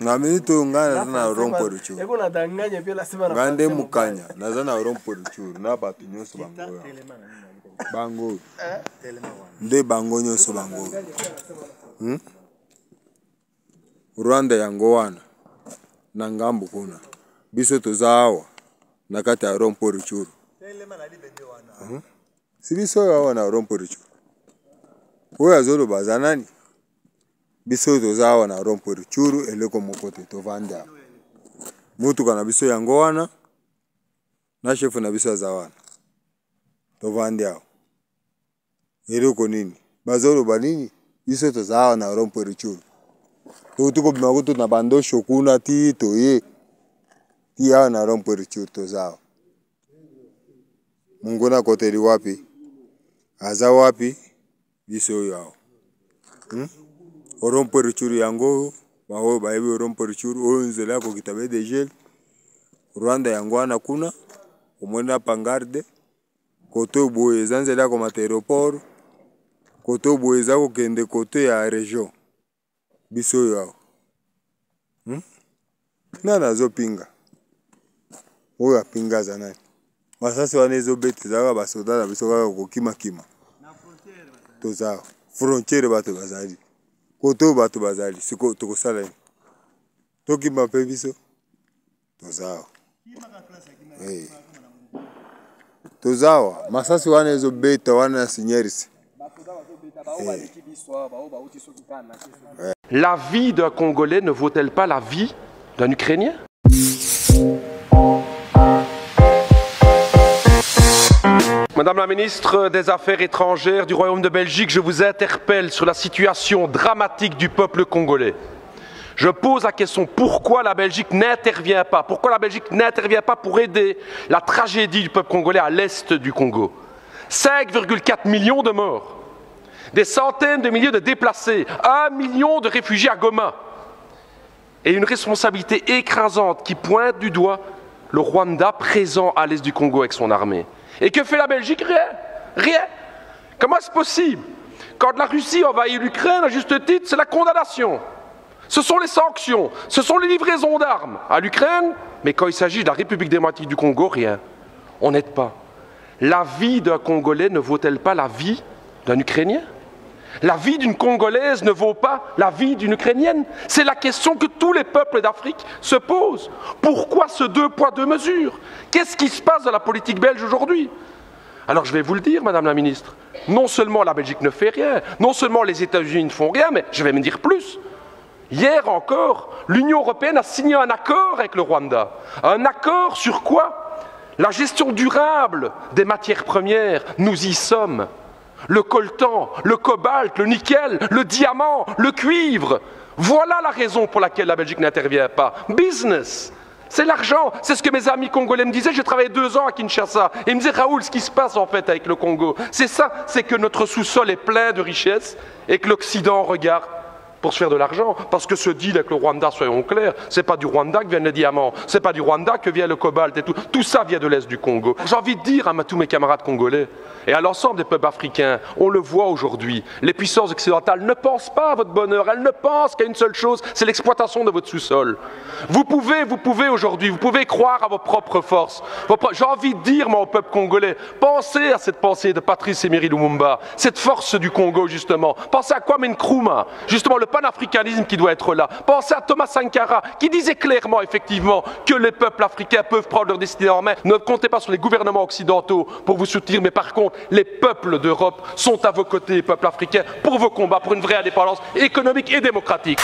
Ngaminito ngana na rompo ruchu. Ngande mukanya nazana rompo ruchu na batu nyoso bango. Bango. Nde bango nyoso bango. Rwanda yango wana na ngambo kuna. Biso tozawa na kati ya rompo ruchu. Si biso yawa na rompo ruchu. Oya zolo bazanani. Biso tozawa na rompo ruchuru eleko mokote tovanda. Mutu kana biso yango wana na chefu na biso zawana. Tovanda. Eleko nini? Bazolo banini? Biso tozawa na rompo ruchuru. Tuko bimakutu na bando shokuna ti toye. Ti ya na rompo ruchuru tozawa. Mungona kote li wapi? Aza wapi? Biso yao. Rompo ruchuru yango baho baibi rompo ruchuru onzela ko kitabe de gel Rwanda yango ana kuna omwenda pangarde koto boye zanzela ko aéroport koto boye za ko kende koto ya region biso yao nana zo pinga oya pinga zanani masasi wanezo beti za basoda na biso kaka ko kima toza frontière bato bazali koto bato bazali siko tokosala toki mape biso tozawa tozawa masasi wana ezo beta wana signerisi. La vie d'un Congolais ne vaut-elle pas la vie d'un Ukrainien? Madame la ministre des Affaires étrangères du Royaume de Belgique, je vous interpelle sur la situation dramatique du peuple congolais. Je pose la question, pourquoi la Belgique n'intervient pas? Pourquoi la Belgique n'intervient pas pour aider la tragédie du peuple congolais à l'est du Congo? 5,4 millions de morts, des centaines de milliers de déplacés, 1 million de réfugiés à Goma, et une responsabilité écrasante qui pointe du doigt le Rwanda présent à l'est du Congo avec son armée. Et que fait la Belgique? Rien. Rien. Comment est-ce possible? Quand la Russie envahit l'Ukraine, à juste titre, c'est la condamnation. Ce sont les sanctions, ce sont les livraisons d'armes à l'Ukraine, mais quand il s'agit de la République démocratique du Congo, rien. On n'aide pas. La vie d'un Congolais ne vaut-elle pas la vie d'un Ukrainien? La vie d'une Congolaise ne vaut pas la vie d'une Ukrainienne? C'est la question que tous les peuples d'Afrique se posent. Pourquoi ce 2 poids 2 mesures? Qu'est-ce qui se passe dans la politique belge aujourd'hui? Alors je vais vous le dire, Madame la Ministre, non seulement la Belgique ne fait rien, non seulement les États-Unis ne font rien, mais je vais me dire plus. Hier encore, l'Union européenne a signé un accord avec le Rwanda. Un accord sur quoi? La gestion durable des matières premières, nous y sommes. Le coltan, le cobalt, le nickel, le diamant, le cuivre. Voilà la raison pour laquelle la Belgique n'intervient pas. Business, c'est l'argent. C'est ce que mes amis congolais me disaient. J'ai travaillé 2 ans à Kinshasa. Et ils me disaient, Raoul, ce qui se passe en fait avec le Congo, c'est ça, c'est que notre sous-sol est plein de richesses et que l'Occident regarde pour se faire de l'argent. Parce que ce deal avec le Rwanda, soyons clairs, c'est pas du Rwanda que viennent les diamants, c'est pas du Rwanda que vient le cobalt et tout. Tout ça vient de l'Est du Congo. J'ai envie de dire à tous mes camarades congolais et à l'ensemble des peuples africains, on le voit aujourd'hui, les puissances occidentales ne pensent pas à votre bonheur, elles ne pensent qu'à une seule chose, c'est l'exploitation de votre sous-sol. Vous pouvez aujourd'hui, vous pouvez croire à vos propres forces. J'ai envie de dire, moi, au peuple congolais, pensez à cette pensée de Patrice Emery Lumumba, cette force du Congo, justement. Pensez à Kwame Nkrumah, justement, le panafricanisme qui doit être là. Pensez à Thomas Sankara, qui disait clairement, effectivement, que les peuples africains peuvent prendre leur destinée en main. Ne comptez pas sur les gouvernements occidentaux pour vous soutenir, mais par contre, les peuples d'Europe sont à vos côtés, les peuples africains, pour vos combats, pour une vraie indépendance économique et démocratique.